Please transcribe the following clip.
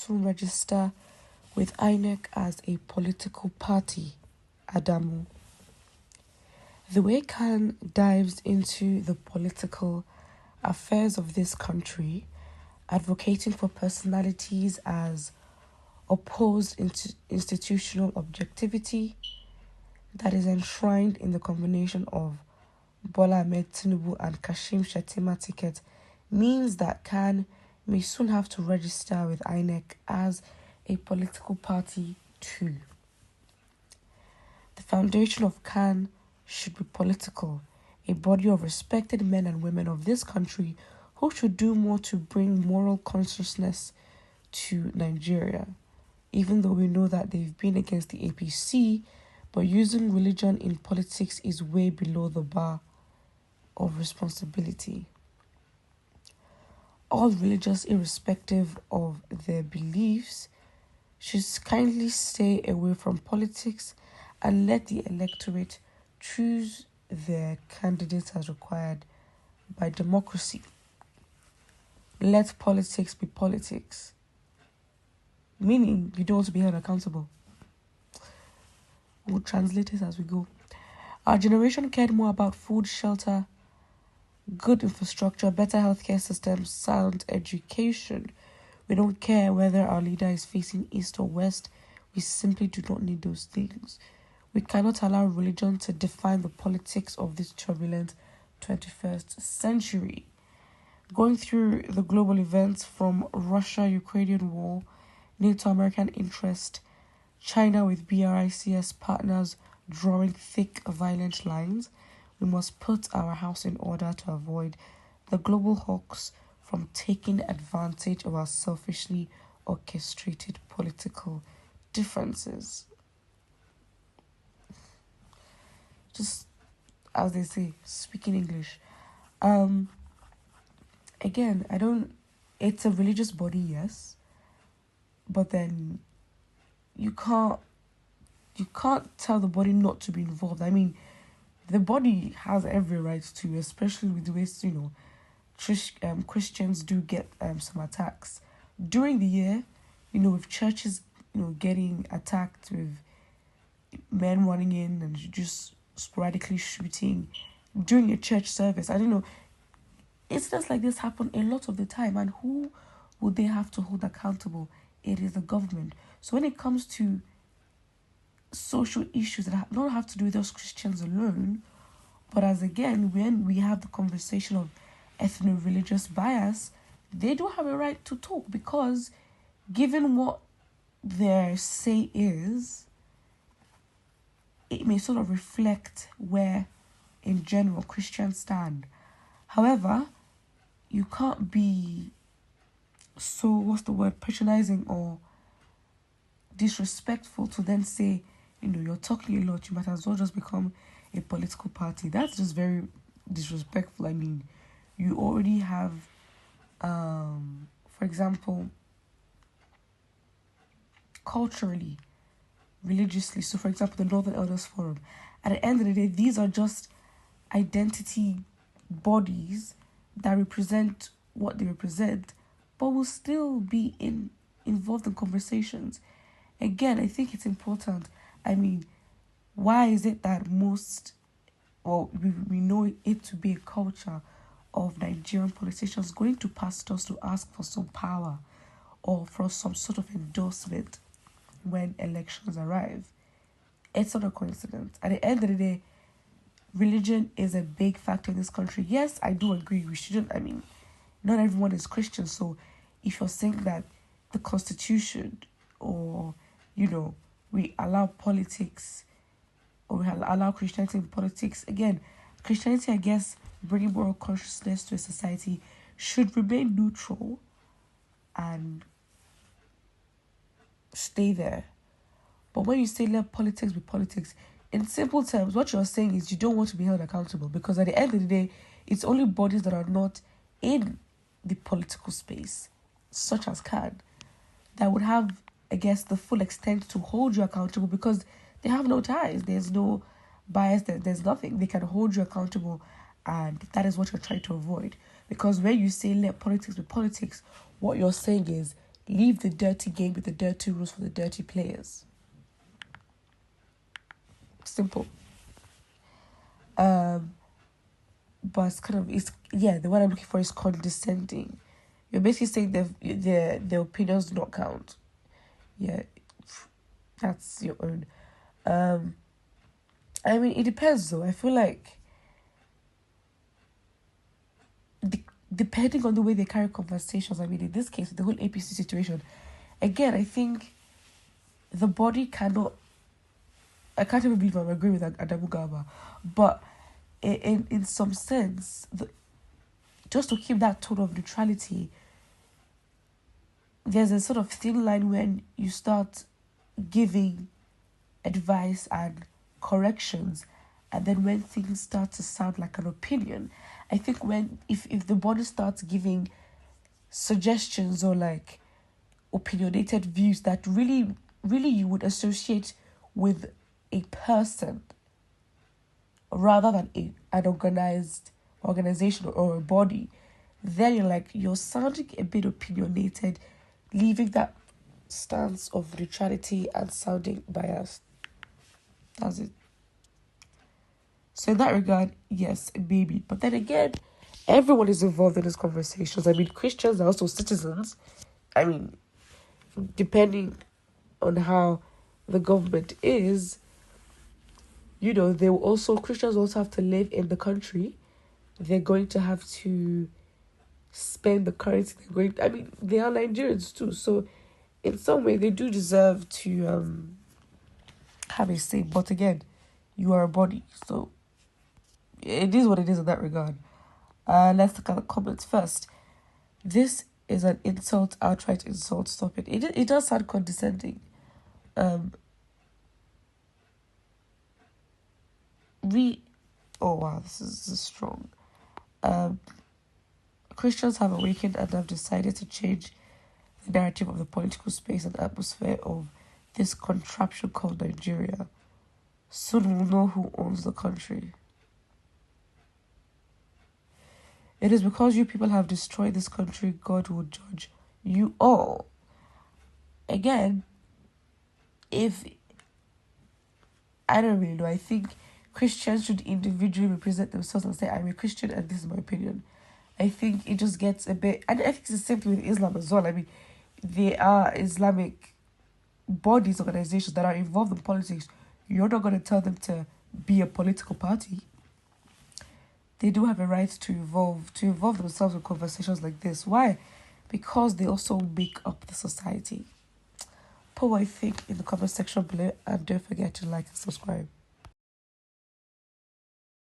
soon register with INEC as a political party, ADAMU. The way C.A.N dives into the political affairs of this country, advocating for personalities as opposed institutional objectivity that is enshrined in the combination of Bola Ahmed Tinubu and Kashim Shettima ticket, means that C.A.N may soon have to register with INEC as a political party too. The foundation of C.A.N should be political, a body of respected men and women of this country who should do more to bring moral consciousness to Nigeria, even though we know that they've been against the APC, but using religion in politics is way below the bar of responsibility. All religious, irrespective of their beliefs, should kindly stay away from politics and let the electorate choose their candidates as required by democracy. Let politics be politics, meaning you don't want to be held accountable. We'll translate it as we go. Our generation cared more about food, shelter, good infrastructure, better healthcare systems, sound education. We don't care whether our leader is facing east or west. We simply do not need those things. We cannot allow religion to define the politics of this turbulent 21st century. Going through the global events from Russia-Ukrainian war, NATO-American interest, China with BRICS partners drawing thick, violent lines, we must put our house in order to avoid the global hawks from taking advantage of our selfishly orchestrated political differences. Just as they say, speaking English. Again, it's a religious body, yes, but then you can't tell the body not to be involved. I mean, the body has every right to, especially with the ways, Christians do get some attacks during the year, with churches, getting attacked, with men running in and just sporadically shooting during a church service. I don't know. Incidents like this happen a lot of the time, and who would they have to hold accountable? It is the government. So when it comes to social issues that don't have to do with us Christians alone, but when we have the conversation of ethno-religious bias, they do have a right to talk, because given what their say is, it may sort of reflect where, in general, Christians stand. However, you can't be patronizing or disrespectful to then say, you're talking a lot, you might as well just become a political party. That's just very disrespectful. I mean, you already have, for example, culturally, religiously. So, for example, the Northern Elders Forum. At the end of the day, these are just identity bodies that represent what they represent, but will still be involved in conversations. Again, I think it's important. I mean, why is it that we know it to be a culture of Nigerian politicians going to pastors to ask for some power or for some sort of endorsement when elections arrive? It's not a coincidence. At the end of the day, religion is a big factor in this country. Yes, I do agree. We shouldn't, not everyone is Christian. So if you're saying that the Constitution or, we allow politics or we allow Christianity in politics, again, Christianity, I guess, bringing moral consciousness to a society, should remain neutral and stay there. But when you say let politics be politics, in simple terms, what you're saying is you don't want to be held accountable, because at the end of the day, it's only bodies that are not in the political space, such as C.A.N, that would have, I guess, the full extent to hold you accountable, because they have no ties. There's no bias. There's nothing. They can hold you accountable, and that is what you're trying to avoid. Because when you say let politics be politics, what you're saying is Leave the dirty game with the dirty rules for the dirty players. Simple. But it's the word I'm looking for is condescending. You're basically saying their opinions do not count. Yeah, that's your own. I mean, it depends though. I feel like depending on the way they carry conversations, I mean, in this case, the whole APC situation, again, I think the body cannot. I can't even believe I'm agreeing with ADAMU GARBA, but in some sense, just to keep that tone of neutrality, there's a sort of thin line when you start giving advice and corrections, and then when things start to sound like an opinion. I think if the body starts giving suggestions or like opinionated views that really you would associate with a person rather than an organization or a body, then you're sounding a bit opinionated, leaving that stance of neutrality and sounding biased. That's it. So in that regard, yes, maybe. But then again, everyone is involved in these conversations. I mean, Christians are also citizens. I mean, depending on how the government is, Christians also have to live in the country. They're going to have to spend the currency they are Nigerians too. So in some way, they do deserve to have a say. But again, you are a body, so it is what it is in that regard. Let's look at the comments first. This is an insult, outright insult. Stop it. It does sound condescending. Oh wow, this is strong. Christians have awakened and have decided to change the narrative of the political space and atmosphere of this contraption called Nigeria. Soon we'll know who owns the country. It is because you people have destroyed this country, God will judge you all. Again, I don't really know. I think Christians should individually represent themselves and say, I'm a Christian and this is my opinion. I think it just gets a bit... And I think it's the same thing with Islam as well. I mean, there are Islamic bodies, organizations that are involved in politics. You're not going to tell them to be a political party. They do have a right to involve themselves in conversations like this. Why? Because they also make up the society. Put what you think in the comment section below and don't forget to like and subscribe.